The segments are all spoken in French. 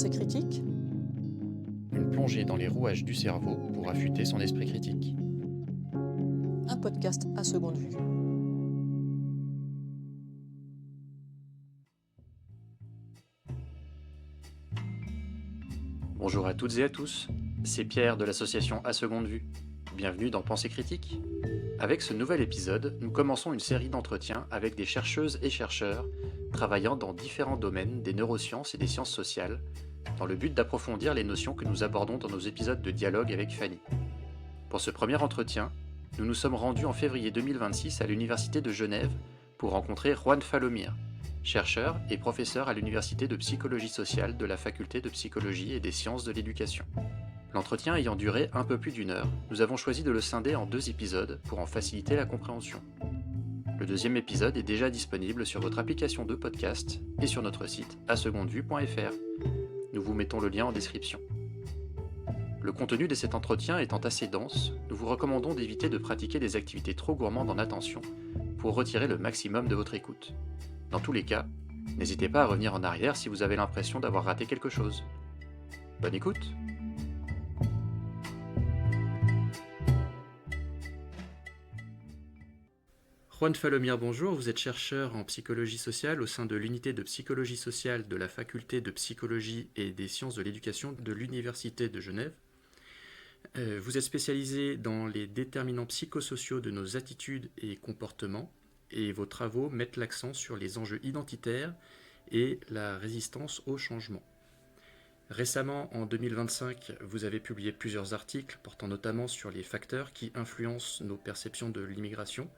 Pensée critique, Une plongée dans les rouages du cerveau pour affûter son esprit critique. un podcast à seconde vue. Bonjour à toutes et à tous, c'est Pierre de l'association À Seconde Vue. Bienvenue dans Pensée critique. Avec ce nouvel épisode, nous commençons une série d'entretiens avec des chercheuses et chercheurs travaillant dans différents domaines des neurosciences et des sciences sociales, dans le but d'approfondir les notions que nous abordons dans nos épisodes de dialogue avec Fanny. Pour ce premier entretien, nous nous sommes rendus en février 2026 à l'Université de Genève pour rencontrer Juan Falomir, chercheur et professeur à l'Université de psychologie sociale de la Faculté de psychologie et des sciences de l'éducation. L'entretien ayant duré un peu plus d'1 heure, nous avons choisi de le scinder en 2 épisodes pour en faciliter la compréhension. Le deuxième épisode est déjà disponible sur votre application de podcast et sur notre site asegondevue.fr. Nous vous mettons le lien en description. Le contenu de cet entretien étant assez dense, nous vous recommandons d'éviter de pratiquer des activités trop gourmandes en attention pour retirer le maximum de votre écoute. Dans tous les cas, n'hésitez pas à revenir en arrière si vous avez l'impression d'avoir raté quelque chose. Bonne écoute! Juan Falomir, bonjour, vous êtes chercheur en psychologie sociale au sein de l'unité de psychologie sociale de la Faculté de psychologie et des sciences de l'éducation de l'Université de Genève. Vous êtes spécialisé dans les déterminants psychosociaux de nos attitudes et comportements, et vos travaux mettent l'accent sur les enjeux identitaires et la résistance au changement. Récemment, en 2025, vous avez publié plusieurs articles portant notamment sur les facteurs qui influencent nos perceptions de l'immigration,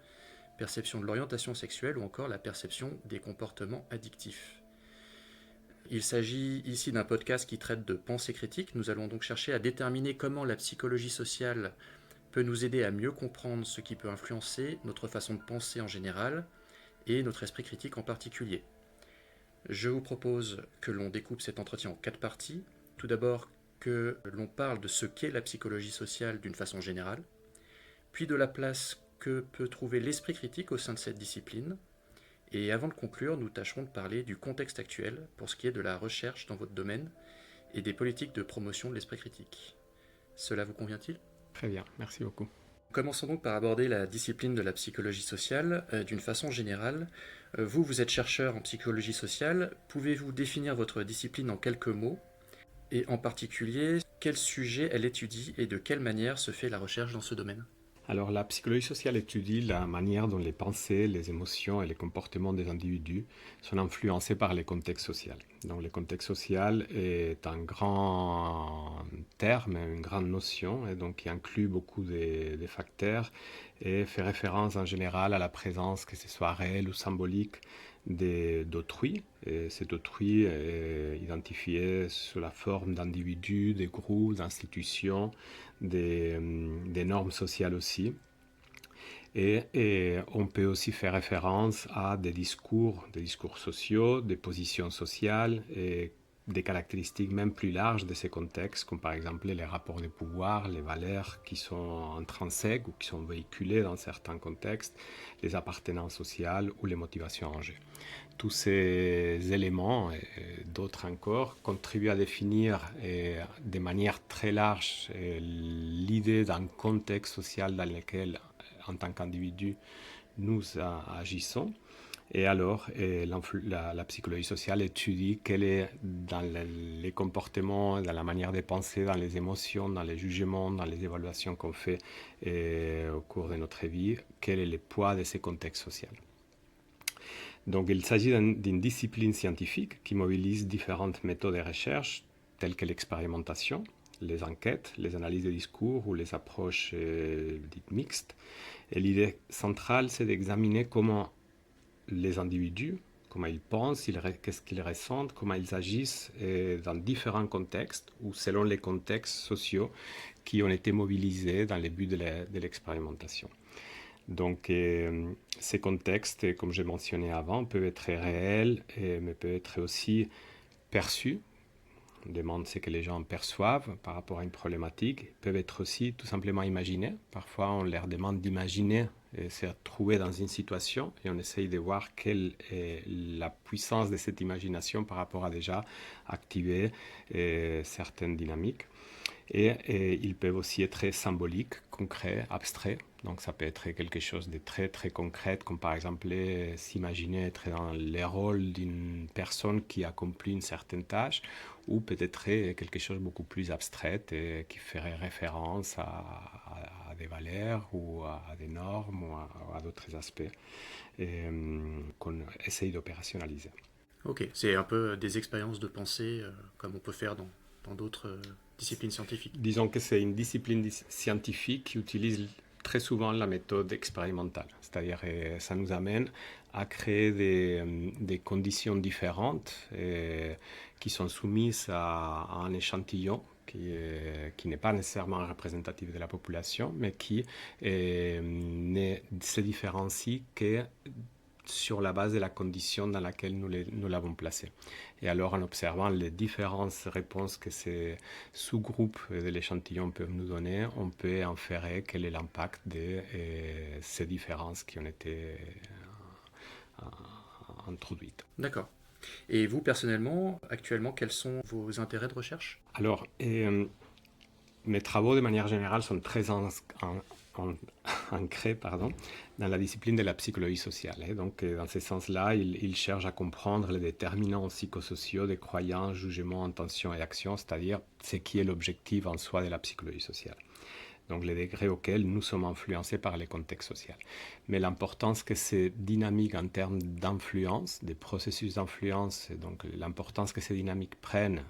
perception de l'orientation sexuelle ou encore la perception des comportements addictifs. Il s'agit ici d'un podcast qui traite de pensée critique. Nous allons donc chercher à déterminer comment la psychologie sociale peut nous aider à mieux comprendre ce qui peut influencer notre façon de penser en général et notre esprit critique en particulier. Je vous propose que l'on découpe cet entretien en 4 parties. Tout d'abord, que l'on parle de ce qu'est la psychologie sociale d'une façon générale, puis de la place que peut trouver l'esprit critique au sein de cette discipline. Et avant de conclure, nous tâcherons de parler du contexte actuel pour ce qui est de la recherche dans votre domaine et des politiques de promotion de l'esprit critique. Cela vous convient-il ? Très bien, merci beaucoup. Commençons donc par aborder la discipline de la psychologie sociale d'une façon générale. Vous êtes chercheur en psychologie sociale. Pouvez-vous définir votre discipline en quelques mots ? Et en particulier, quel sujet elle étudie et de quelle manière se fait la recherche dans ce domaine ? Alors, la psychologie sociale étudie la manière dont les pensées, les émotions et les comportements des individus sont influencés par les contextes sociaux. Donc, le contexte social est un grand terme, une grande notion, et donc qui inclut beaucoup des facteurs et fait référence en général à la présence, que ce soit réelle ou symbolique, d'autrui. Et cet autrui est identifié sous la forme d'individus, des groupes, d'institutions, des normes sociales aussi. Et on peut aussi faire référence à des discours sociaux, des positions sociales et des caractéristiques même plus larges de ces contextes, comme par exemple les rapports de pouvoir, les valeurs qui sont intrinsèques ou qui sont véhiculées dans certains contextes, les appartenances sociales ou les motivations en jeu. Tous ces éléments et d'autres encore contribuent à définir de manière très large l'idée d'un contexte social dans lequel, en tant qu'individu, nous agissons. Et alors, la psychologie sociale étudie quel est dans les comportements, dans la manière de penser, dans les émotions, dans les jugements, dans les évaluations qu'on fait au cours de notre vie, quel est le poids de ces contextes sociaux. Donc, il s'agit d'une discipline scientifique qui mobilise différentes méthodes de recherche, telles que l'expérimentation, les enquêtes, les analyses de discours ou les approches dites mixtes. Et l'idée centrale, c'est d'examiner comment les individus, comment ils pensent, qu'est-ce qu'ils ressentent, comment ils agissent dans différents contextes ou selon les contextes sociaux qui ont été mobilisés dans le but de l'expérimentation. Donc, ces contextes, comme j'ai mentionné avant, peuvent être réels, mais peuvent être aussi perçus. On demande ce que les gens perçoivent par rapport à une problématique. Ils peuvent être aussi tout simplement imaginés. Parfois, on leur demande d'imaginer et se retrouver dans une situation et on essaye de voir quelle est la puissance de cette imagination par rapport à déjà activer certaines dynamiques. Et ils peuvent aussi être symboliques, concrets, abstraits. Donc ça peut être quelque chose de très très concret, comme par exemple s'imaginer être dans le rôle d'une personne qui accomplit une certaine tâche, ou peut-être quelque chose de beaucoup plus abstrait et qui ferait référence à des valeurs ou à des normes ou à d'autres aspects qu'on essaye d'opérationnaliser. Ok, c'est un peu des expériences de pensée comme on peut faire dans d'autres disciplines scientifiques. Disons que c'est une discipline scientifique qui utilise très souvent la méthode expérimentale. C'est-à-dire que ça nous amène à créer des conditions différentes qui sont soumises à un échantillon qui n'est pas nécessairement représentatif de la population, mais qui ne se différencie que sur la base de la condition dans laquelle nous l'avons placé. Et alors, en observant les différentes réponses que ces sous-groupes de l'échantillon peuvent nous donner, on peut inférer quel est l'impact de ces différences qui ont été introduites. D'accord. Et vous, personnellement, actuellement, quels sont vos intérêts de recherche ? Alors, mes travaux, de manière générale, sont très ancré dans la discipline de la psychologie sociale. Donc, dans ce sens-là, il cherche à comprendre les déterminants psychosociaux des croyances, jugements, intentions et actions, c'est-à-dire ce qui est l'objectif en soi de la psychologie sociale. Donc, les degrés auxquels nous sommes influencés par les contextes sociaux. Mais l'importance que ces dynamiques en termes d'influence, des processus d'influence, donc l'importance que ces dynamiques prennent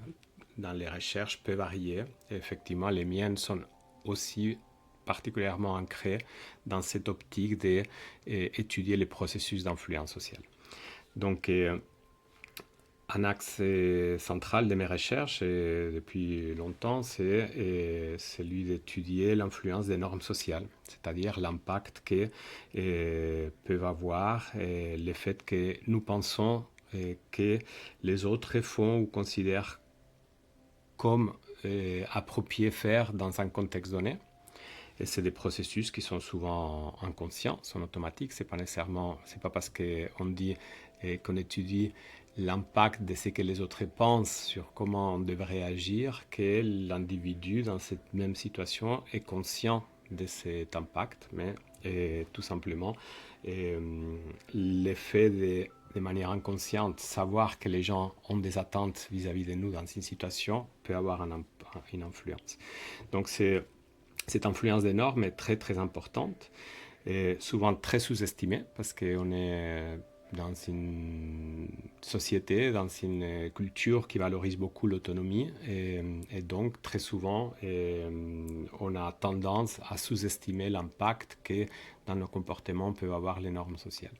dans les recherches peut varier. Et effectivement, les miennes sont aussi particulièrement ancré dans cette optique d'étudier les processus d'influence sociale. Donc, un axe central de mes recherches depuis longtemps, c'est celui d'étudier l'influence des normes sociales, c'est-à-dire l'impact que peuvent avoir le fait que nous pensons que les autres font ou considèrent comme approprié faire dans un contexte donné. Et c'est des processus qui sont souvent inconscients, sont automatiques. C'est pas parce qu'on dit qu'on étudie l'impact de ce que les autres pensent sur comment on devrait agir que l'individu dans cette même situation est conscient de cet impact, mais tout simplement l'effet de manière inconsciente, savoir que les gens ont des attentes vis-à-vis de nous dans une situation peut avoir une influence. Donc cette influence des normes est très très importante et souvent très sous-estimée parce qu'on est dans une société, dans une culture qui valorise beaucoup l'autonomie et donc très souvent on a tendance à sous-estimer l'impact que dans nos comportements peuvent avoir les normes sociales.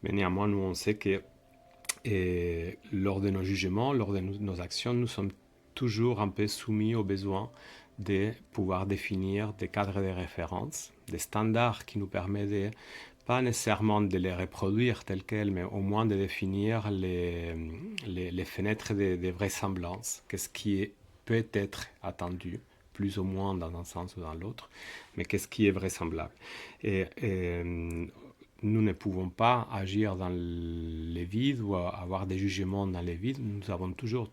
Mais néanmoins, nous on sait que lors de nos jugements, lors de nos actions, nous sommes toujours un peu soumis aux besoins de pouvoir définir des cadres de référence, des standards qui nous permettent pas nécessairement de les reproduire tels quels, mais au moins de définir les fenêtres de vraisemblance, qu'est-ce qui peut être attendu, plus ou moins dans un sens ou dans l'autre, mais qu'est-ce qui est vraisemblable. Et nous ne pouvons pas agir dans les vides ou avoir des jugements dans les vides. Nous avons toujours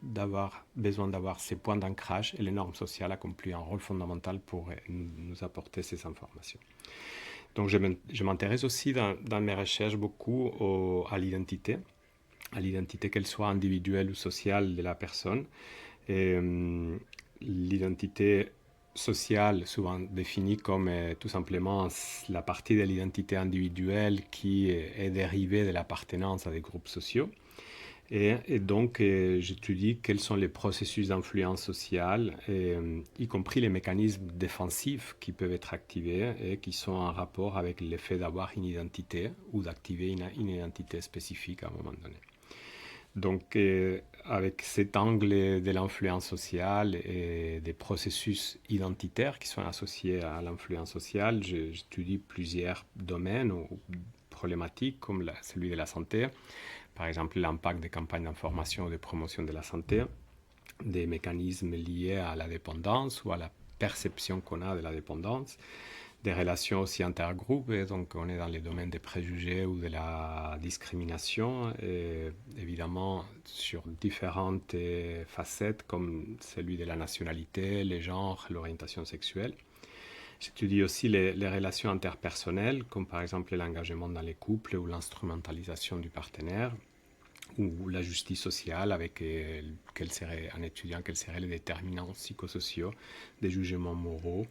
besoin d'avoir ces points d'ancrage et les normes sociales accomplissent un rôle fondamental pour nous apporter ces informations. Donc je m'intéresse aussi dans mes recherches beaucoup à l'identité qu'elle soit individuelle ou sociale de la personne. Et l'identité sociale, souvent définie comme tout simplement la partie de l'identité individuelle qui est dérivée de l'appartenance à des groupes sociaux. Et donc, j'étudie quels sont les processus d'influence sociale, y compris les mécanismes défensifs qui peuvent être activés et qui sont en rapport avec l'effet d'avoir une identité ou d'activer une identité spécifique à un moment donné. Donc, avec cet angle de l'influence sociale et des processus identitaires qui sont associés à l'influence sociale, j'étudie plusieurs domaines ou problématiques comme celui de la santé, par exemple l'impact des campagnes d'information ou de promotion de la santé, des mécanismes liés à la dépendance ou à la perception qu'on a de la dépendance, des relations aussi intergroupes, et donc on est dans les domaines des préjugés ou de la discrimination, et évidemment sur différentes facettes comme celui de la nationalité, les genres, l'orientation sexuelle. J'étudie aussi les relations interpersonnelles, comme par exemple l'engagement dans les couples ou l'instrumentalisation du partenaire, ou la justice sociale avec en étudiant quels seraient les déterminants psychosociaux des jugements moraux,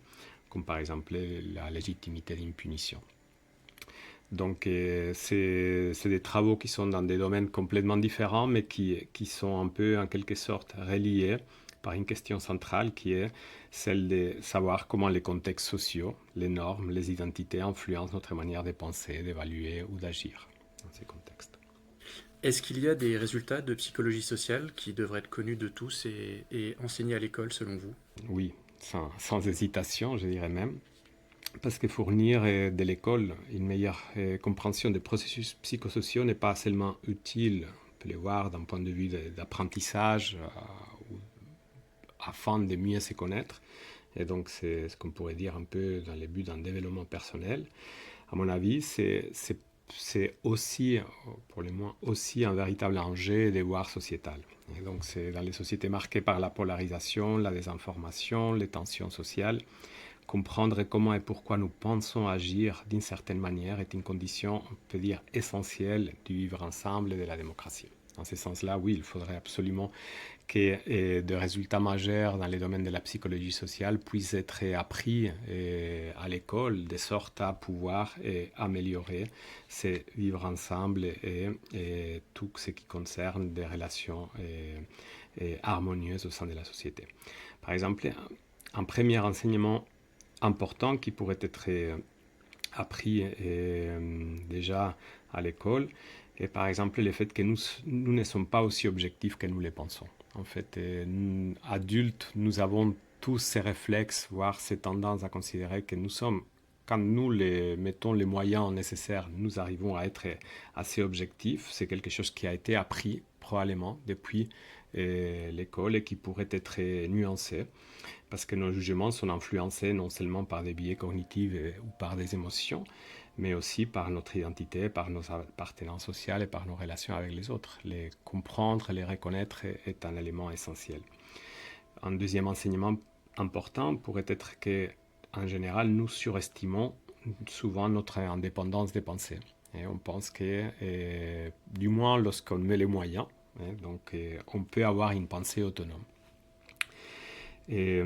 comme par exemple la légitimité d'une punition. Donc c'est des travaux qui sont dans des domaines complètement différents, mais qui sont un peu en quelque sorte reliés par une question centrale qui est celle de savoir comment les contextes sociaux, les normes, les identités influencent notre manière de penser, d'évaluer ou d'agir dans ces contextes. Est-ce qu'il y a des résultats de psychologie sociale qui devraient être connus de tous et enseignés à l'école selon vous? Oui, sans hésitation, je dirais même. Parce que fournir de l'école une meilleure compréhension des processus psychosociaux n'est pas seulement utile, on peut le voir d'un point de vue d'apprentissage, afin de mieux se connaître. Et donc c'est ce qu'on pourrait dire un peu dans le but d'un développement personnel. À mon avis, c'est aussi, pour le moins, aussi un véritable enjeu de devoir sociétal. Et donc c'est dans les sociétés marquées par la polarisation, la désinformation, les tensions sociales, comprendre comment et pourquoi nous pensons agir d'une certaine manière est une condition, on peut dire, essentielle du vivre ensemble et de la démocratie. Dans ce sens-là, oui, il faudrait absolument que des résultats majeurs dans les domaines de la psychologie sociale puissent être appris à l'école, de sorte à pouvoir améliorer ce vivre ensemble et tout ce qui concerne des relations harmonieuses au sein de la société. Par exemple, un premier enseignement important qui pourrait être appris déjà à l'école est par exemple le fait que nous ne sommes pas aussi objectifs que nous le pensons. En fait, adultes, nous avons tous ces réflexes, voire ces tendances à considérer que nous sommes, quand nous mettons les moyens nécessaires, nous arrivons à être assez objectifs. C'est quelque chose qui a été appris probablement depuis l'école et qui pourrait être nuancé, parce que nos jugements sont influencés non seulement par des biais cognitifs ou par des émotions, mais aussi par notre identité, par nos appartenances sociales et par nos relations avec les autres. Les comprendre, les reconnaître est un élément essentiel. Un deuxième enseignement important pourrait être qu'en général, nous surestimons souvent notre indépendance des pensées. Et on pense que, du moins lorsqu'on met les moyens, donc on peut avoir une pensée autonome. Et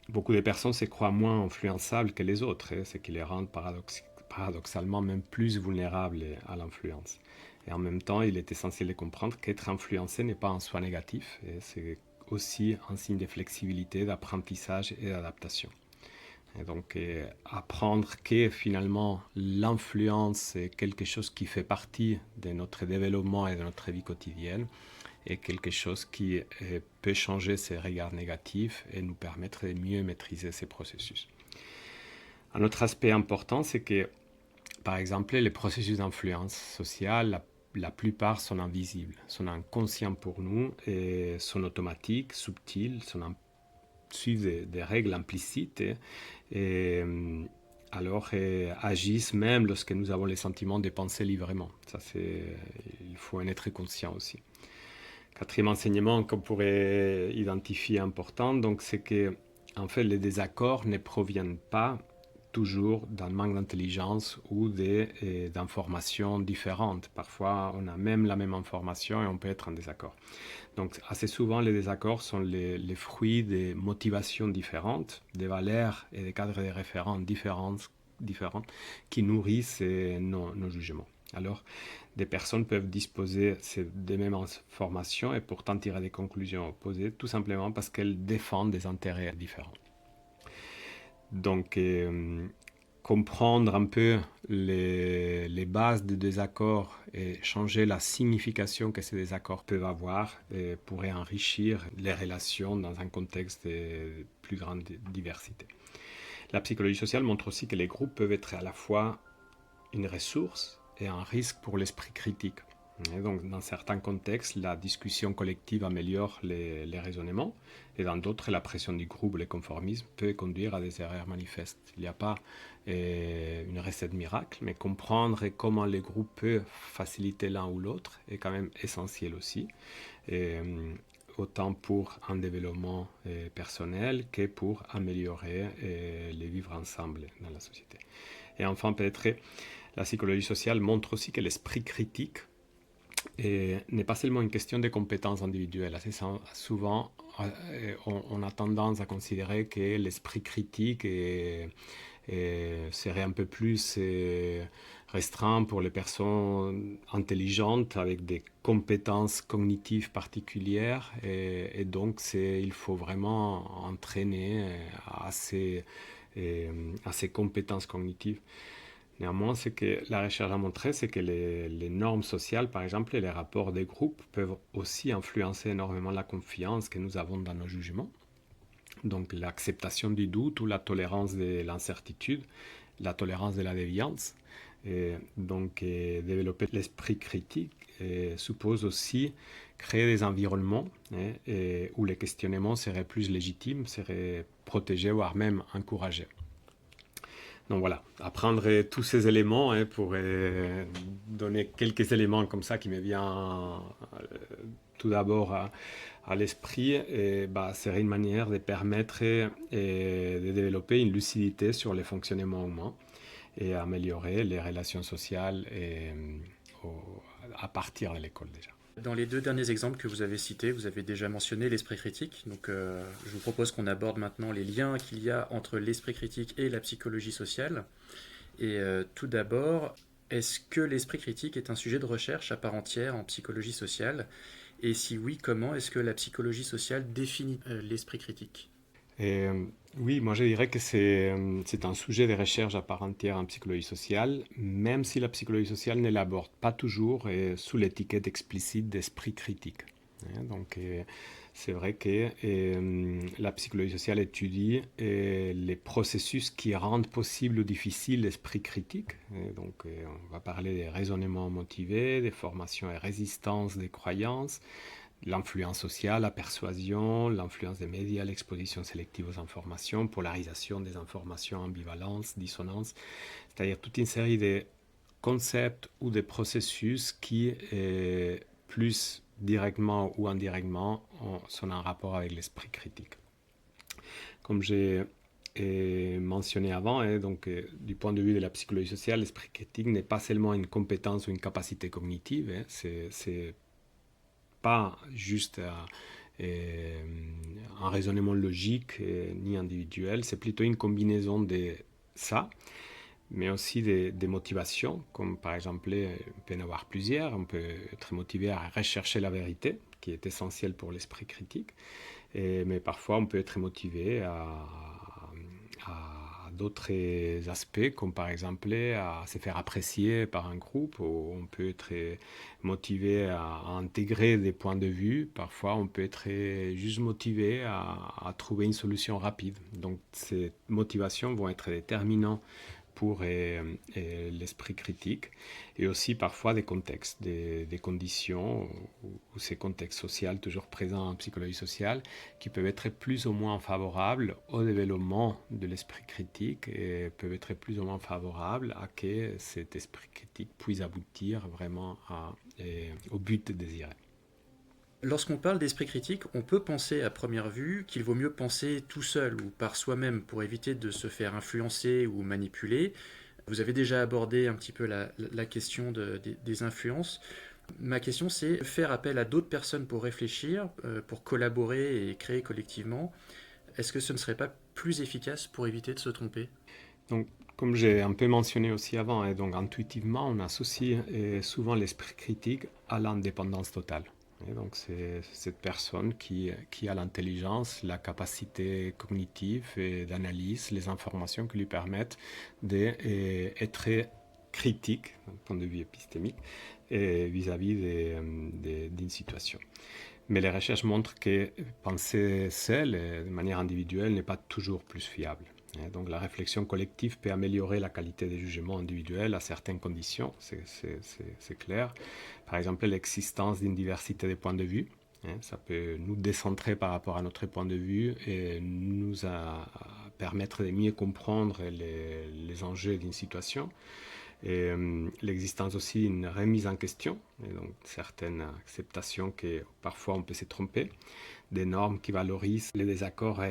beaucoup de personnes se croient moins influençables que les autres, ce qui les rend paradoxalement même plus vulnérables à l'influence. Et en même temps, il est essentiel de comprendre qu'être influencé n'est pas en soi négatif, et c'est aussi un signe de flexibilité, d'apprentissage et d'adaptation. Et donc apprendre que finalement l'influence est quelque chose qui fait partie de notre développement et de notre vie quotidienne, et quelque chose qui peut changer ces regards négatifs et nous permettre de mieux maîtriser ces processus. Un autre aspect important, c'est que, par exemple, les processus d'influence sociale, la plupart sont invisibles, sont inconscients pour nous, et sont automatiques, subtils, suivent des règles implicites, et alors agissent même lorsque nous avons les sentiments de penser librement. Ça, il faut en être conscient aussi. Quatrième enseignement qu'on pourrait identifier important, donc, c'est que en fait, les désaccords ne proviennent pas toujours d'un manque d'intelligence ou d'informations différentes. Parfois, on a même la même information et on peut être en désaccord. Donc, assez souvent, les désaccords sont les fruits des motivations différentes, des valeurs et des cadres de référence différents qui nourrissent nos jugements. Alors, des personnes peuvent disposer des mêmes informations et pourtant tirer des conclusions opposées, tout simplement parce qu'elles défendent des intérêts différents. Donc, comprendre un peu les bases des désaccords et changer la signification que ces désaccords peuvent avoir pourrait enrichir les relations dans un contexte de plus grande diversité. La psychologie sociale montre aussi que les groupes peuvent être à la fois une ressource et un risque pour l'esprit critique. Et donc, dans certains contextes, la discussion collective améliore les raisonnements, et dans d'autres, la pression du groupe, le conformisme, peut conduire à des erreurs manifestes. Il n'y a pas une recette miracle, mais comprendre comment les groupes peuvent faciliter l'un ou l'autre est quand même essentiel aussi, et, autant pour un développement personnel que pour améliorer les vivre ensemble dans la société. Et enfin, peut-être, la psychologie sociale montre aussi que l'esprit critique n'est pas seulement une question de compétences individuelles. Assez souvent, on a tendance à considérer que l'esprit critique serait un peu plus restreint pour les personnes intelligentes avec des compétences cognitives particulières, et donc il faut vraiment entraîner à ces compétences cognitives. Néanmoins, ce que la recherche a montré, c'est que les normes sociales, par exemple, et les rapports des groupes peuvent aussi influencer énormément la confiance que nous avons dans nos jugements. Donc l'acceptation du doute ou la tolérance de l'incertitude, la tolérance de la déviance. Et donc développer l'esprit critique suppose aussi créer des environnements où les questionnements seraient plus légitimes, seraient protégés, voire même encouragés. Donc voilà, apprendre tous ces éléments pour donner quelques éléments comme ça qui me viennent tout d'abord à l'esprit, serait une manière de permettre de développer une lucidité sur les fonctionnements humains et améliorer les relations sociales à partir de l'école déjà. Dans les 2 derniers exemples que vous avez cités, vous avez déjà mentionné l'esprit critique. Donc, je vous propose qu'on aborde maintenant les liens qu'il y a entre l'esprit critique et la psychologie sociale. Et tout d'abord, est-ce que l'esprit critique est un sujet de recherche à part entière en psychologie sociale? Et si oui, comment est-ce que la psychologie sociale définit l'esprit critique? Oui, moi je dirais que c'est un sujet de recherche à part entière en psychologie sociale, même si la psychologie sociale ne l'aborde pas toujours sous l'étiquette explicite d'esprit critique. Donc c'est vrai que la psychologie sociale étudie les processus qui rendent possible ou difficile l'esprit critique. Donc on va parler des raisonnements motivés, des formations et résistances des croyances, l'influence sociale, la persuasion, l'influence des médias, l'exposition sélective aux informations, polarisation des informations, ambivalence, dissonance, c'est-à-dire toute une série de concepts ou de processus qui, plus directement ou indirectement, sont en rapport avec l'esprit critique. Comme j'ai mentionné avant, donc, du point de vue de la psychologie sociale, l'esprit critique n'est pas seulement une compétence ou une capacité cognitive, c'est pas juste un raisonnement logique ni individuel, c'est plutôt une combinaison de ça, mais aussi des motivations, comme par exemple, on peut en avoir plusieurs, on peut être motivé à rechercher la vérité, qui est essentielle pour l'esprit critique, mais parfois on peut être motivé à d'autres aspects, comme par exemple à se faire apprécier par un groupe, ou on peut être motivé à intégrer des points de vue, parfois on peut être juste motivé à trouver une solution rapide. Donc ces motivations vont être déterminantes pour l'esprit critique, et aussi parfois des contextes, des conditions, ou ces contextes sociaux toujours présents en psychologie sociale, qui peuvent être plus ou moins favorables au développement de l'esprit critique, et peuvent être plus ou moins favorables à que cet esprit critique puisse aboutir vraiment au but désiré. Lorsqu'on parle d'esprit critique, on peut penser à première vue qu'il vaut mieux penser tout seul ou par soi-même pour éviter de se faire influencer ou manipuler. Vous avez déjà abordé un petit peu la question des influences. Ma question, c'est faire appel à d'autres personnes pour réfléchir, pour collaborer et créer collectivement. Est-ce que ce ne serait pas plus efficace pour éviter de se tromper? Donc, comme j'ai un peu mentionné aussi avant, donc intuitivement, on associe souvent l'esprit critique à l'indépendance totale. Et donc c'est cette personne qui a l'intelligence, la capacité cognitive et d'analyse, les informations qui lui permettent d'être critique, d'un point de vue épistémique, vis-à-vis d'une situation. Mais les recherches montrent que penser seul, de manière individuelle, n'est pas toujours plus fiable. Donc la réflexion collective peut améliorer la qualité des jugements individuels à certaines conditions, c'est clair. Par exemple, l'existence d'une diversité de points de vue. Ça peut nous décentrer par rapport à notre point de vue et nous permettre de mieux comprendre les enjeux d'une situation. Et l'existence aussi d'une remise en question, et donc certaines acceptations que parfois on peut se tromper, des normes qui valorisent les désaccords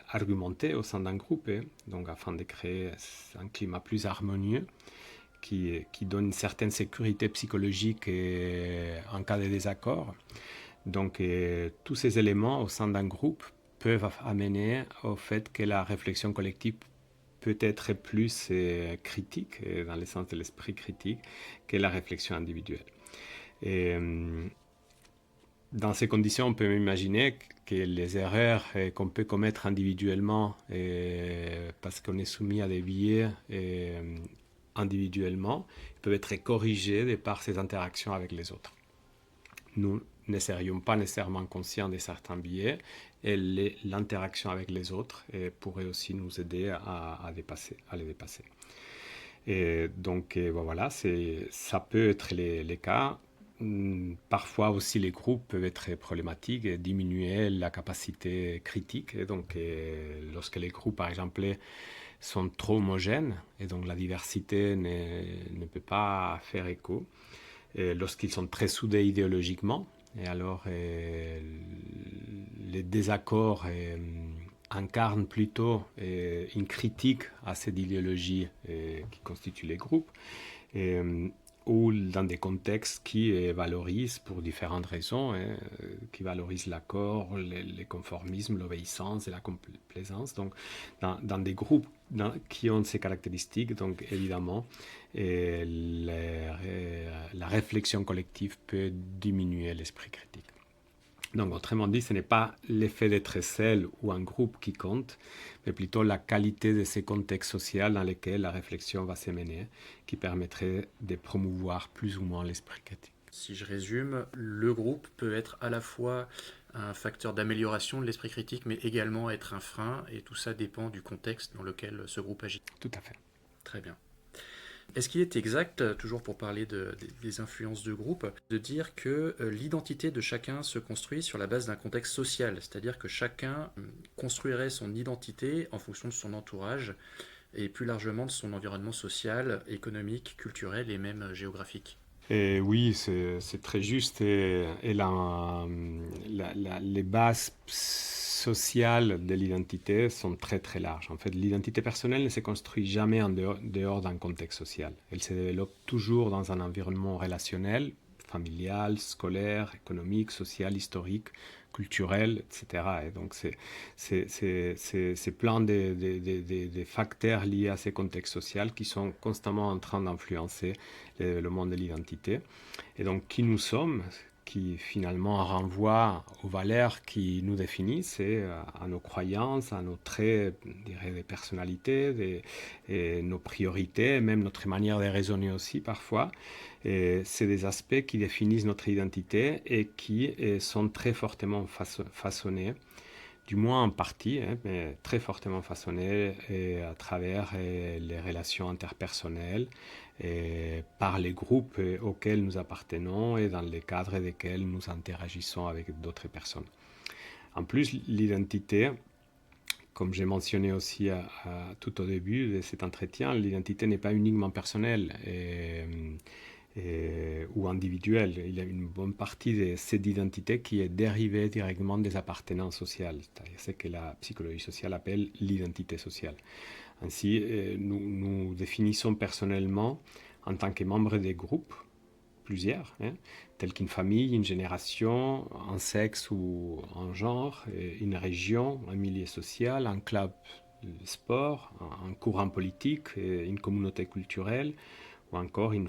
argumentés au sein d'un groupe, donc afin de créer un climat plus harmonieux qui donne une certaine sécurité psychologique en cas de désaccord. Donc tous ces éléments au sein d'un groupe peuvent amener au fait que la réflexion collective peut être plus critique, dans le sens de l'esprit critique, que la réflexion individuelle. Et dans ces conditions, on peut imaginer que les erreurs qu'on peut commettre individuellement, parce qu'on est soumis à des biais individuellement, peuvent être corrigées de par ces interactions avec les autres. Nous ne serions pas nécessairement conscients de certains biais, et l'interaction avec les autres pourrait aussi nous aider à les dépasser. Et donc voilà, ça peut être les cas. Parfois aussi les groupes peuvent être problématiques et diminuer la capacité critique. Et donc lorsque les groupes, par exemple, sont trop homogènes, et donc la diversité ne peut pas faire écho, et lorsqu'ils sont très soudés idéologiquement, et alors les désaccords incarnent plutôt une critique à cette idéologie qui constitue les groupes, ou dans des contextes qui valorisent, pour différentes raisons, qui valorisent l'accord, le conformisme, l'obéissance et la complaisance. Donc, dans des groupes qui ont ces caractéristiques, donc évidemment, la réflexion collective peut diminuer l'esprit critique. Donc, autrement dit, ce n'est pas l'effet d'être seul ou un groupe qui compte, mais plutôt la qualité de ces contextes sociaux dans lesquels la réflexion va se mener, qui permettrait de promouvoir plus ou moins l'esprit critique. Si je résume, le groupe peut être à la fois un facteur d'amélioration de l'esprit critique, mais également être un frein, et tout ça dépend du contexte dans lequel ce groupe agit. Tout à fait. Très bien. Est-ce qu'il est exact, toujours pour parler des influences de groupe, de dire que l'identité de chacun se construit sur la base d'un contexte social, c'est-à-dire que chacun construirait son identité en fonction de son entourage et plus largement de son environnement social, économique, culturel et même géographique? Et oui, c'est très juste. Et les bases sociales de l'identité sont très très larges. En fait, l'identité personnelle ne se construit jamais en dehors d'un contexte social. Elle se développe toujours dans un environnement relationnel, familial, scolaire, économique, social, historique, culturel, etc. Et donc, c'est plein de facteurs liés à ces contextes sociaux qui sont constamment en train d'influencer le développement de l'identité. Et donc, qui nous sommes, qui finalement renvoie aux valeurs qui nous définissent et à nos croyances, à nos traits, je dirais, de personnalité, et nos priorités, même notre manière de raisonner aussi parfois. C'est des aspects qui définissent notre identité et qui sont très fortement façonnés, du moins en partie, mais très fortement façonnés à travers les relations interpersonnelles, par les groupes auxquels nous appartenons et dans les cadres desquels nous interagissons avec d'autres personnes. En plus, l'identité, comme j'ai mentionné aussi tout au début de cet entretien, l'identité n'est pas uniquement personnelle ou individuelle. Il y a une bonne partie de cette identité qui est dérivée directement des appartenances sociales. C'est ce que la psychologie sociale appelle l'identité sociale. Ainsi, nous définissons personnellement en tant que membres des groupes, plusieurs, tels qu'une famille, une génération, un sexe ou un genre, une région, un milieu social, un club de sport, un courant politique, une communauté culturelle, ou encore une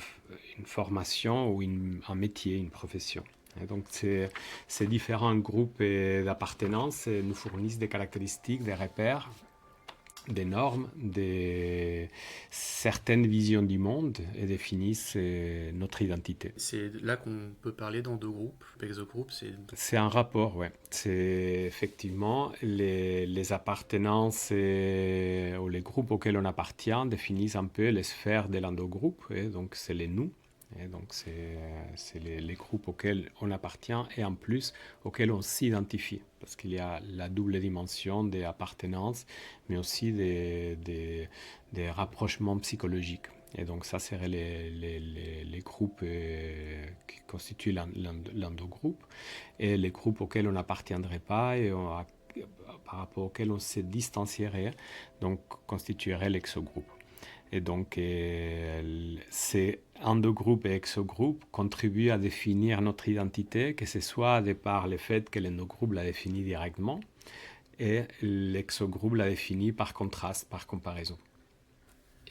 formation ou un métier, une profession. Et donc ces différents groupes d'appartenance nous fournissent des caractéristiques, des repères, des normes, certaines visions du monde et définissent notre identité. C'est là qu'on peut parler d'endogroupes, exogroupes. C'est un rapport, ouais. C'est effectivement les appartenances ou les groupes auxquels on appartient définissent un peu les sphères de l'endogroupe, et donc c'est les nous. Et donc c'est les groupes auxquels on appartient et en plus auxquels on s'identifie. Parce qu'il y a la double dimension des appartenances, mais aussi des rapprochements psychologiques. Et donc ça serait les groupes qui constituent l'endogroupe et les groupes auxquels on n'appartiendrait pas et par rapport auxquels on se distancierait, donc constituerait l'exogroupe. Et donc, ces endogroupes et exogroupes contribuent à définir notre identité, que ce soit de par le fait que l'endogroupe la définit directement et l'exogroupe la définit par contraste, par comparaison.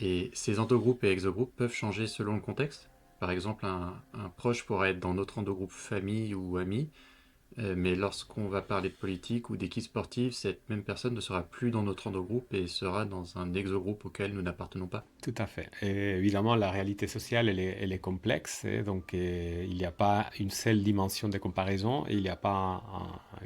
Et ces endogroupes et exogroupes peuvent changer selon le contexte. Par exemple, un proche pourrait être dans notre endogroupe famille ou ami, mais lorsqu'on va parler de politique ou d'équipe sportive, cette même personne ne sera plus dans notre endogroupe et sera dans un exogroupe auquel nous n'appartenons pas. Tout à fait. Et évidemment, la réalité sociale, elle est complexe. Donc, il n'y a pas une seule dimension de comparaison. Il n'y a pas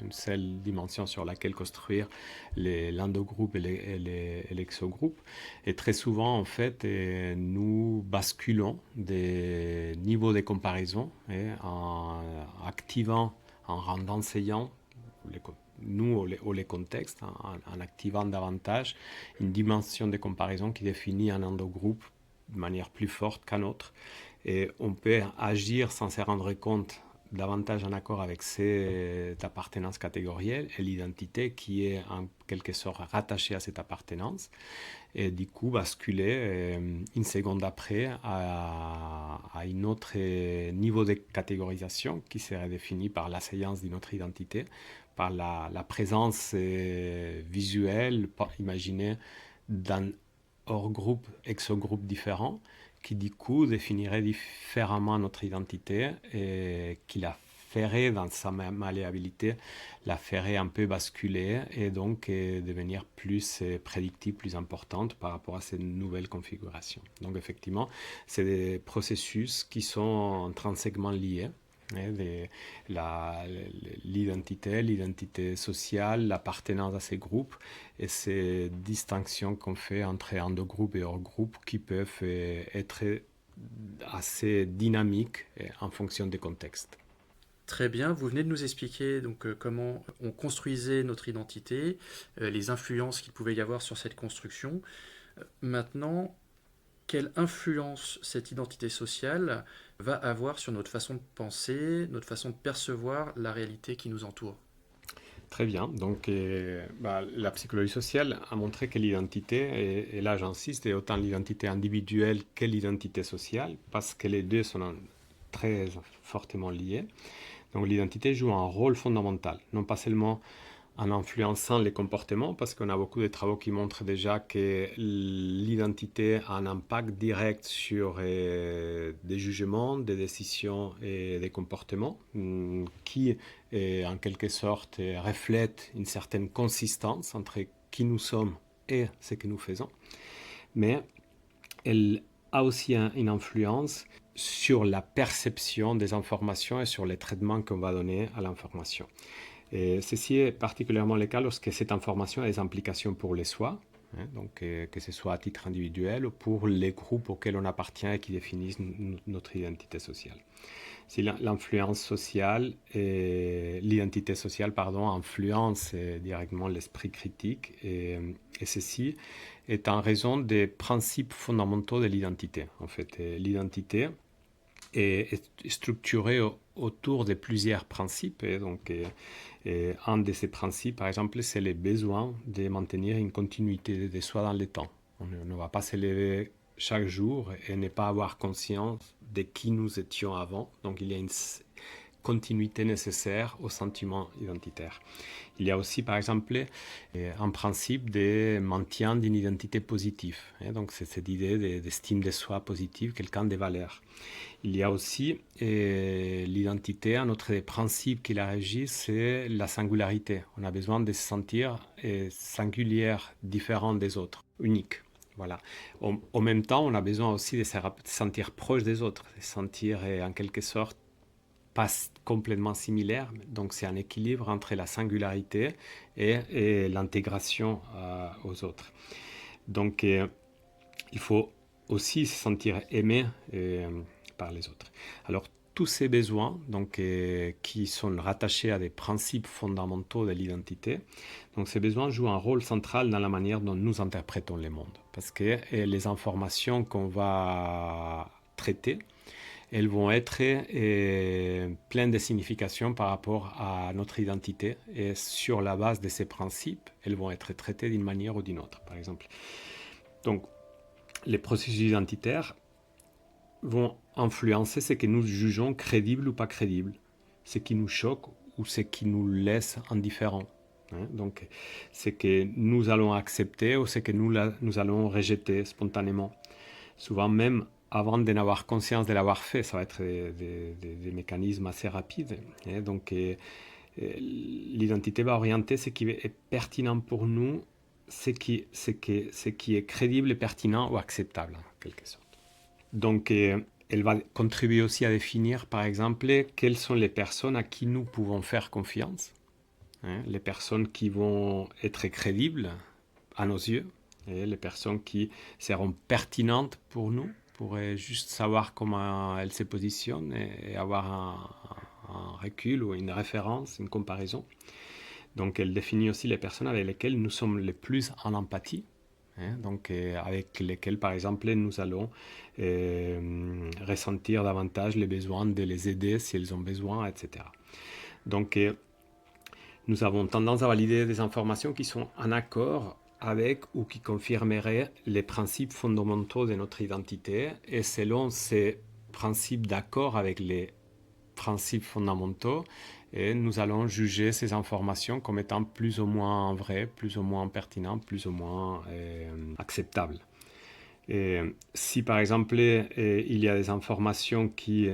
une seule dimension sur laquelle construire l'endogroupe et l'exogroupe. Et très souvent, en fait, nous basculons des niveaux de comparaison en activant, en rendant saillant nous ou les contextes, en activant davantage une dimension de comparaison qui définit un endogroupe de manière plus forte qu'un autre. Et on peut agir sans se rendre compte davantage en accord avec cette appartenance catégorielle et l'identité qui est en quelque sorte rattachée à cette appartenance. Et du coup basculer une seconde après à un autre niveau de catégorisation qui serait défini par l'assaillance d'une autre identité, par la présence visuelle, imaginée d'un hors-groupe, exogroupe différent, qui du coup définirait différemment notre identité et qui la ferait, dans sa malléabilité, la ferait un peu basculer et donc devenir plus prédictive, plus importante par rapport à ces nouvelles configurations. Donc effectivement, c'est des processus qui sont intrinsèquement liés. L'identité sociale, l'appartenance à ces groupes et ces distinctions qu'on fait entre endogroupe et hors-groupe qui peuvent être assez dynamiques en fonction des contextes. Très bien, vous venez de nous expliquer donc, comment on construisait notre identité, les influences qu'il pouvait y avoir sur cette construction. Maintenant, quelle influence cette identité sociale va avoir sur notre façon de penser, notre façon de percevoir la réalité qui nous entoure? Très bien. Donc, la psychologie sociale a montré que l'identité, et là j'insiste, est autant l'identité individuelle que l'identité sociale, parce que les deux sont très fortement liés. Donc l'identité joue un rôle fondamental, non pas seulement en influençant les comportements, parce qu'on a beaucoup de travaux qui montrent déjà que l'identité a un impact direct sur des jugements, des décisions et des comportements qui, en quelque sorte, reflètent une certaine consistance entre qui nous sommes et ce que nous faisons. Mais elle a aussi une influence sur la perception des informations et sur les traitements qu'on va donner à l'information. Et ceci est particulièrement le cas lorsque cette information a des implications pour les soi, donc que ce soit à titre individuel ou pour les groupes auxquels on appartient et qui définissent notre identité sociale. Si l'influence sociale et l'identité sociale influence directement l'esprit critique et ceci est en raison des principes fondamentaux de l'identité. En fait, l'identité est structurée autour de plusieurs principes. Et donc, un de ces principes, par exemple, c'est le besoin de maintenir une continuité de soi dans le temps. On ne va pas se lever chaque jour et ne pas avoir conscience de qui nous étions avant. Donc, il y a une continuité nécessaire au sentiment identitaire. Il y a aussi, par exemple, un principe de maintien d'une identité positive. Donc, c'est cette idée d'estime de soi positive, quelqu'un des valeurs. Il y a aussi l'identité, un autre des principes qui la régit, c'est la singularité. On a besoin de se sentir singulière, différent des autres, unique. Voilà. En même temps, on a besoin aussi de se sentir proche des autres, de se sentir en quelque sorte pas complètement similaire. Donc c'est un équilibre entre la singularité et l'intégration aux autres. Donc il faut aussi se sentir aimé par les autres. Alors tous ces besoins donc, qui sont rattachés à des principes fondamentaux de l'identité, donc ces besoins jouent un rôle central dans la manière dont nous interprétons le monde. Parce que les informations qu'on va traiter, elles vont être pleines de significations par rapport à notre identité. Et sur la base de ces principes, elles vont être traitées d'une manière ou d'une autre, par exemple. Donc, les processus identitaires vont influencer ce que nous jugeons crédible ou pas crédible, ce qui nous choque ou ce qui nous laisse indifférents. Donc, ce que nous allons accepter ou ce que nous allons rejeter spontanément. Souvent même, avant de n'avoir conscience de l'avoir fait, ça va être des mécanismes assez rapides. Donc, l'identité va orienter ce qui est pertinent pour nous, ce qui est crédible et pertinent ou acceptable, en quelque sorte. Donc, elle va contribuer aussi à définir, par exemple, quelles sont les personnes à qui nous pouvons faire confiance, les personnes qui vont être crédibles à nos yeux, et les personnes qui seront pertinentes pour nous, pour juste savoir comment elles se positionnent et avoir un recul ou une référence, une comparaison. Donc elle définit aussi les personnes avec lesquelles nous sommes les plus en empathie, donc avec lesquelles par exemple nous allons ressentir davantage les besoins de les aider si elles ont besoin, etc. Donc nous avons tendance à valider des informations qui sont en accord avec ou qui confirmeraient les principes fondamentaux de notre identité. Et selon ces principes d'accord avec les principes fondamentaux, et nous allons juger ces informations comme étant plus ou moins vraies, plus ou moins pertinentes, plus ou moins acceptables. Et si par exemple il y a des informations qui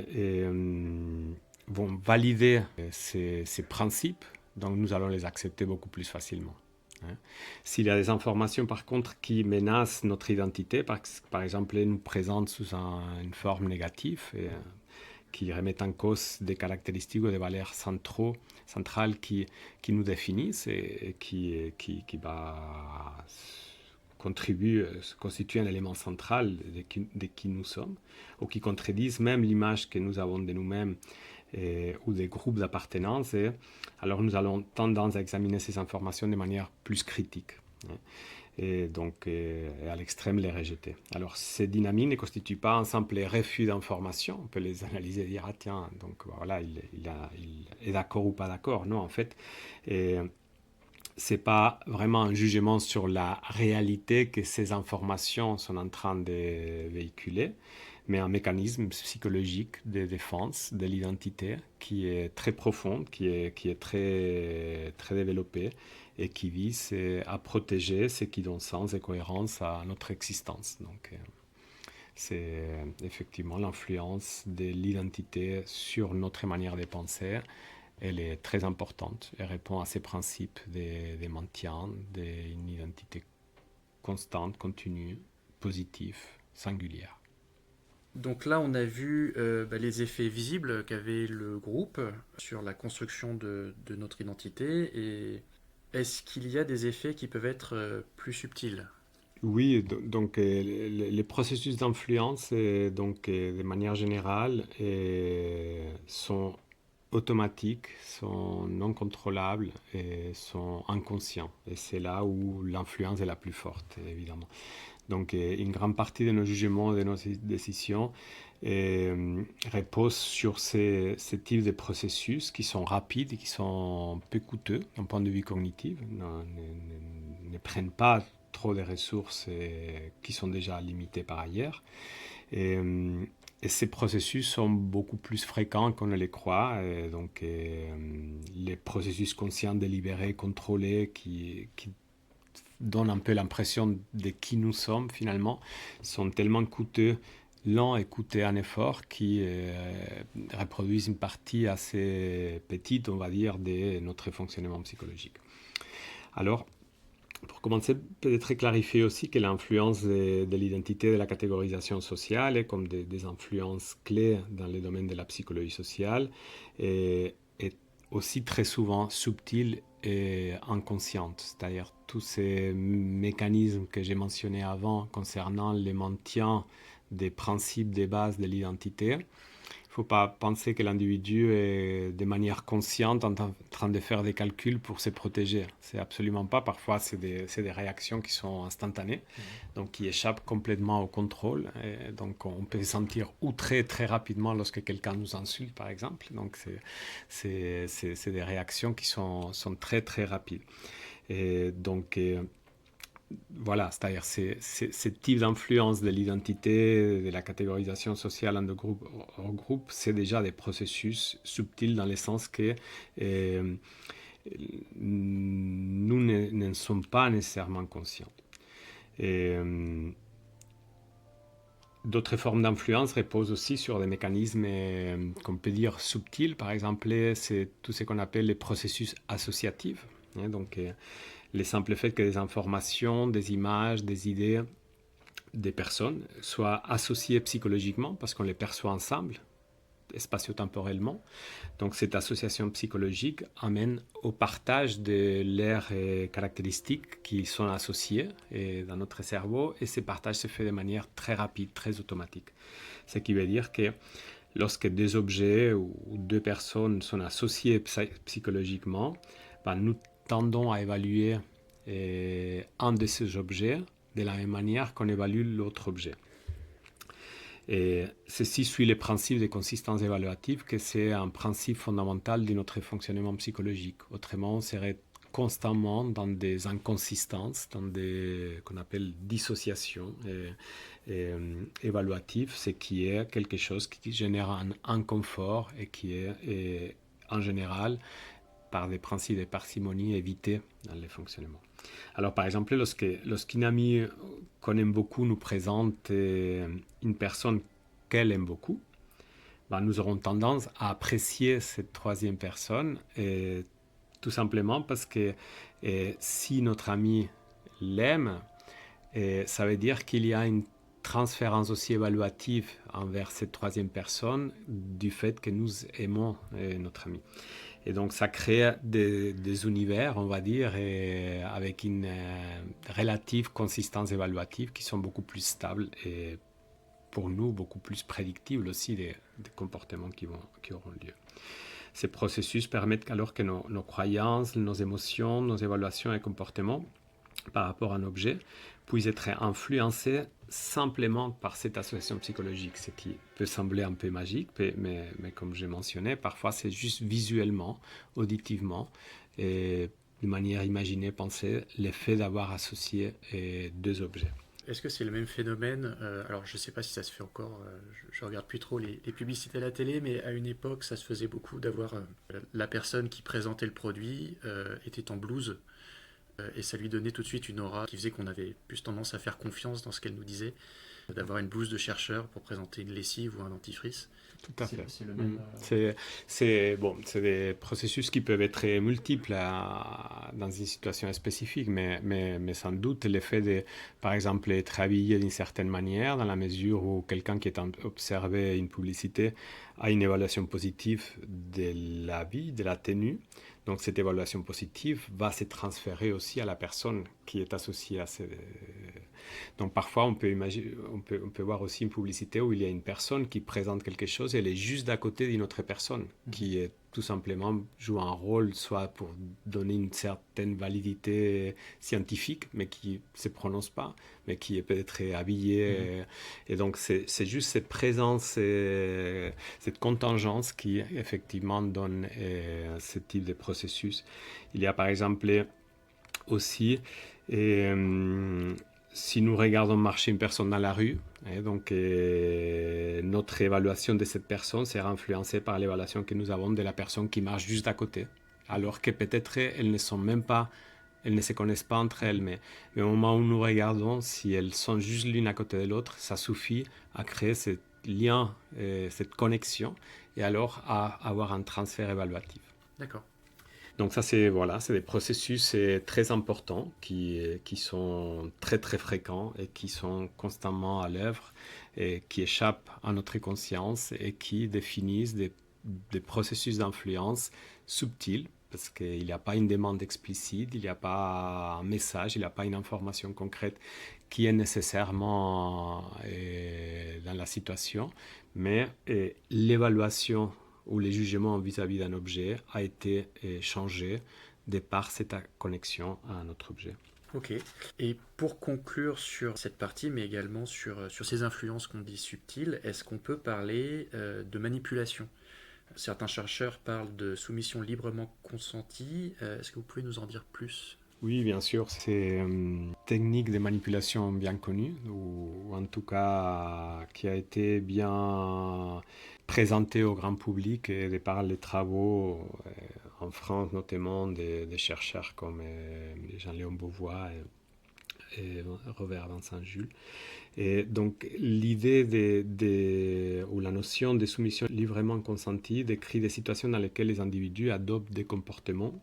vont valider ces principes, donc nous allons les accepter beaucoup plus facilement. S'il y a des informations par contre qui menacent notre identité, par exemple nous présentent sous une forme négative et qui remettent en cause des caractéristiques ou des valeurs centrales qui nous définissent et qui va constituer un élément central de qui nous sommes, ou qui contredisent même l'image que nous avons de nous-mêmes ou des groupes d'appartenance, alors nous allons tendance à examiner ces informations de manière plus critique. Et donc à l'extrême les rejeter. Alors ces dynamiques ne constituent pas un simple refus d'informations, on peut les analyser et dire ah tiens, donc voilà, il est d'accord ou pas d'accord. Non, en fait, c'est pas vraiment un jugement sur la réalité que ces informations sont en train de véhiculer, mais un mécanisme psychologique de défense de l'identité qui est très profond, qui est très, très développé et qui vise à protéger ce qui donne sens et cohérence à notre existence. Donc, c'est effectivement l'influence de l'identité sur notre manière de penser. Elle est très importante et répond à ces principes de maintien d'une identité constante, continue, positive, singulière. Donc là, on a vu les effets visibles qu'avait le groupe sur la construction de notre identité. Et est-ce qu'il y a des effets qui peuvent être plus subtils ? Oui, donc les processus d'influence, de manière générale, sont automatiques, sont non contrôlables et sont inconscients. Et c'est là où l'influence est la plus forte, évidemment. Donc, une grande partie de nos jugements et de nos décisions repose sur ces types de processus qui sont rapides et qui sont peu coûteux d'un point de vue cognitif, ne prennent pas trop de ressources qui sont déjà limitées par ailleurs. Et Et ces processus sont beaucoup plus fréquents qu'on ne les croit. Et donc, les processus conscients, délibérés, contrôlés, qui donnent un peu l'impression de qui nous sommes finalement, sont tellement coûteux, lents et coûteux en effort, qui reproduisent une partie assez petite, on va dire, de notre fonctionnement psychologique. Alors, pour commencer, peut-être clarifier aussi que l'influence de l'identité de la catégorisation sociale est comme des influences clés dans les domaines de la psychologie sociale est aussi très souvent subtile et inconsciente. C'est-à-dire tous ces mécanismes que j'ai mentionnés avant concernant le maintien des principes, des bases de l'identité. Il ne faut pas penser que l'individu est de manière consciente en train de faire des calculs pour se protéger. C'est absolument pas. Parfois, c'est des réactions qui sont instantanées, donc qui échappent complètement au contrôle. Et donc, on peut se sentir outré très rapidement lorsque quelqu'un nous insulte, par exemple. Donc, c'est des réactions qui sont très, très rapides. Et donc, voilà, c'est-à-dire ce type d'influence de l'identité, de la catégorisation sociale en groupe, c'est déjà des processus subtils dans le sens que nous ne sommes pas nécessairement conscients. D'autres formes d'influence reposent aussi sur des mécanismes qu'on peut dire subtils. Par exemple, c'est tout ce qu'on appelle les processus associatifs. Donc, le simple fait que des informations, des images, des idées, des personnes soient associées psychologiquement parce qu'on les perçoit ensemble, spatio-temporellement. Donc cette association psychologique amène au partage de leurs caractéristiques qui sont associées dans notre cerveau, et ce partage se fait de manière très rapide, très automatique. Ce qui veut dire que lorsque deux objets ou deux personnes sont associées psychologiquement, nous tendons à évaluer un de ces objets de la même manière qu'on évalue l'autre objet. Et ceci suit le principe de consistance évaluative, que c'est un principe fondamental de notre fonctionnement psychologique. Autrement, on serait constamment dans des inconsistances, dans des qu'on appelle dissociations évaluatives, ce qui est quelque chose qui génère un inconfort et qui est en général, par des principes de parcimonie, évité dans le fonctionnement. Alors, par exemple, lorsqu'une amie qu'on aime beaucoup nous présente une personne qu'elle aime beaucoup, nous aurons tendance à apprécier cette troisième personne, tout simplement parce que si notre ami l'aime, ça veut dire qu'il y a une transférence aussi évaluative envers cette troisième personne du fait que nous aimons notre ami. Et donc, ça crée des univers, on va dire, avec une relative consistance évaluative qui sont beaucoup plus stables et pour nous, beaucoup plus prédictibles aussi des comportements qui auront lieu. Ces processus permettent alors que nos croyances, nos émotions, nos évaluations et comportements par rapport à un objet puissent être influencés simplement par cette association psychologique, ce qui peut sembler un peu magique, mais comme j'ai mentionné, parfois c'est juste visuellement, auditivement, et de manière imaginée, pensée, l'effet d'avoir associé deux objets. Est-ce que c'est le même phénomène? Alors je ne sais pas si ça se fait encore, je ne regarde plus trop les publicités à la télé, mais à une époque ça se faisait beaucoup d'avoir la personne qui présentait le produit était en blouse, et ça lui donnait tout de suite une aura qui faisait qu'on avait plus tendance à faire confiance dans ce qu'elle nous disait, d'avoir une blouse de chercheur pour présenter une lessive ou un dentifrice. Tout à fait. C'est le même. C'est des processus qui peuvent être multiples dans une situation spécifique, mais sans doute l'effet de, par exemple, être habillé d'une certaine manière, dans la mesure où quelqu'un qui est observé une publicité a une évaluation positive de l'habit, de la tenue. Donc cette évaluation positive va se transférer aussi à la personne qui est associée à ce... Donc parfois on peut voir aussi une publicité où il y a une personne qui présente quelque chose et elle est juste d'à côté d'une autre personne qui est tout simplement joue un rôle soit pour donner une certaine validité scientifique mais qui ne se prononce pas, mais qui est peut-être habillé. Et donc c'est juste cette présence, cette contingence qui effectivement donne ce type de processus. Il y a par exemple aussi si nous regardons marcher une personne dans la rue, donc notre évaluation de cette personne sera influencée par l'évaluation que nous avons de la personne qui marche juste à côté, alors que peut-être elles ne se connaissent pas entre elles, mais au moment où nous regardons, si elles sont juste l'une à côté de l'autre, ça suffit à créer ce lien, cette connexion, et alors à avoir un transfert évaluatif. D'accord. Donc ça, c'est des processus très importants qui sont très très fréquents et qui sont constamment à l'œuvre et qui échappent à notre conscience et qui définissent des processus d'influence subtils, parce qu'il n'y a pas une demande explicite, il n'y a pas un message, il n'y a pas une information concrète qui est nécessairement dans la situation, mais l'évaluation où les jugements vis-à-vis d'un objet a été changé de par cette connexion à un autre objet. Ok. Et pour conclure sur cette partie, mais également sur ces influences qu'on dit subtiles, est-ce qu'on peut parler de manipulation ? Certains chercheurs parlent de soumission librement consentie. Est-ce que vous pouvez nous en dire plus ? Oui, bien sûr, c'est une technique de manipulation bien connue, ou en tout cas qui a été bien présentée au grand public et de par les travaux en France notamment des chercheurs comme Jean-Léon Beauvois et Robert Vincent-Jules. Et donc l'idée ou la notion de soumission librement consentie décrit des situations dans lesquelles les individus adoptent des comportements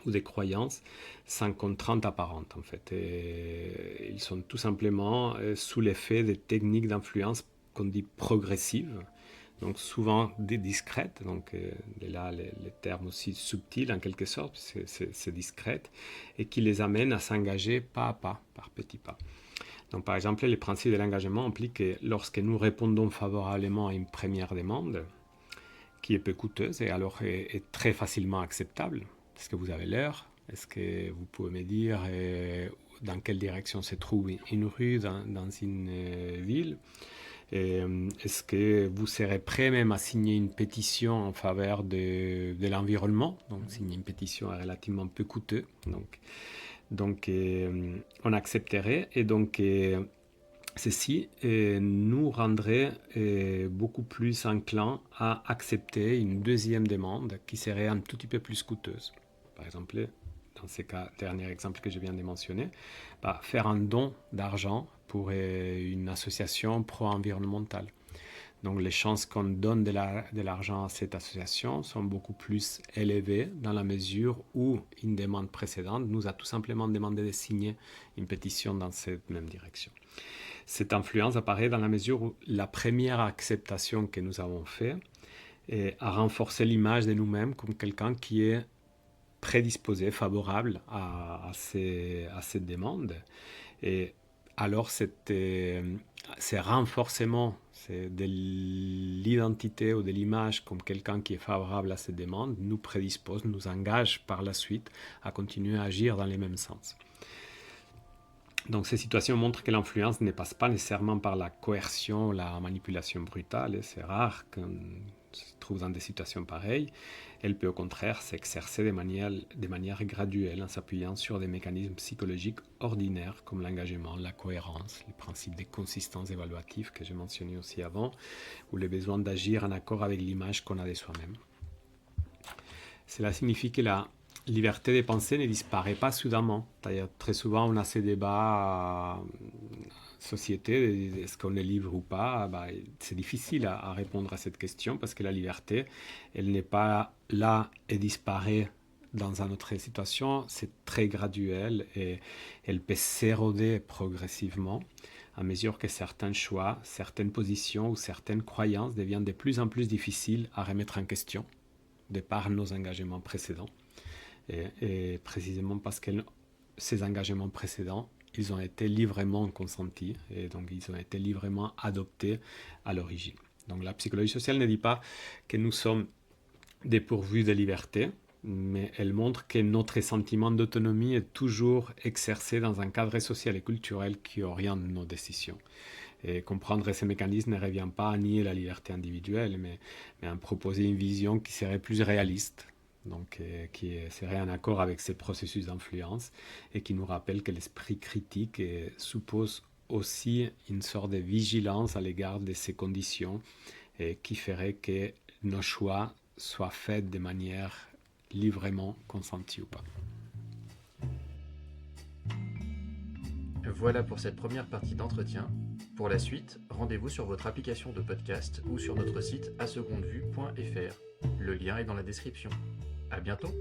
ou des croyances sans contrainte apparente en fait. Et ils sont tout simplement sous l'effet des techniques d'influence qu'on dit progressives, donc souvent discrètes, donc de là les termes aussi subtils en quelque sorte, c'est discrète, et qui les amènent à s'engager pas à pas, par petits pas. Donc par exemple, le principe de l'engagement implique que lorsque nous répondons favorablement à une première demande, qui est peu coûteuse et alors est très facilement acceptable, est-ce que vous avez l'heure? Est-ce que vous pouvez me dire dans quelle direction se trouve une rue dans une ville? Est-ce que vous serez prêt même à signer une pétition en faveur de l'environnement? Donc signer une pétition est relativement peu coûteux. Donc on accepterait, et donc ceci nous rendrait beaucoup plus enclins à accepter une deuxième demande qui serait un tout petit peu plus coûteuse. Par exemple, dans ce cas, dernier exemple que je viens de mentionner, faire un don d'argent pour une association pro-environnementale. Donc les chances qu'on donne de l'argent à cette association sont beaucoup plus élevées dans la mesure où une demande précédente nous a tout simplement demandé de signer une pétition dans cette même direction. Cette influence apparaît dans la mesure où la première acceptation que nous avons faite a renforcé l'image de nous-mêmes comme quelqu'un qui est prédisposé, favorable à cette demande. Et alors ces renforcements de l'identité ou de l'image comme quelqu'un qui est favorable à cette demande nous prédispose, nous engage par la suite à continuer à agir dans les mêmes sens. Donc ces situations montrent que l'influence ne passe pas nécessairement par la coercion, la manipulation brutale, et c'est rare qu'on se trouve dans des situations pareilles. Elle peut au contraire s'exercer de manière graduelle en s'appuyant sur des mécanismes psychologiques ordinaires comme l'engagement, la cohérence, le principe de consistance évaluative que j'ai mentionné aussi avant, ou le besoin d'agir en accord avec l'image qu'on a de soi-même. Cela signifie que la liberté de penser ne disparaît pas soudainement. D'ailleurs, très souvent, on a ces débats société, est-ce qu'on est libre ou pas? C'est difficile à répondre à cette question parce que la liberté, elle n'est pas là et disparaît dans une autre situation, c'est très graduel et elle peut s'éroder progressivement à mesure que certains choix, certaines positions ou certaines croyances deviennent de plus en plus difficiles à remettre en question de par nos engagements précédents. Et précisément parce que ces engagements précédents, ils ont été librement consentis et donc ils ont été librement adoptés à l'origine. Donc la psychologie sociale ne dit pas que nous sommes dépourvus de liberté, mais elle montre que notre sentiment d'autonomie est toujours exercé dans un cadre social et culturel qui oriente nos décisions. Et comprendre ces mécanismes ne revient pas à nier la liberté individuelle, mais à proposer une vision qui serait plus réaliste donc serait en accord avec ces processus d'influence et qui nous rappelle que l'esprit critique suppose aussi une sorte de vigilance à l'égard de ces conditions et qui ferait que nos choix soient faits de manière librement consentie ou pas. Voilà pour cette première partie d'entretien. Pour la suite, rendez-vous sur votre application de podcast ou sur notre site asecondevue.fr. Le lien est dans la description. À bientôt!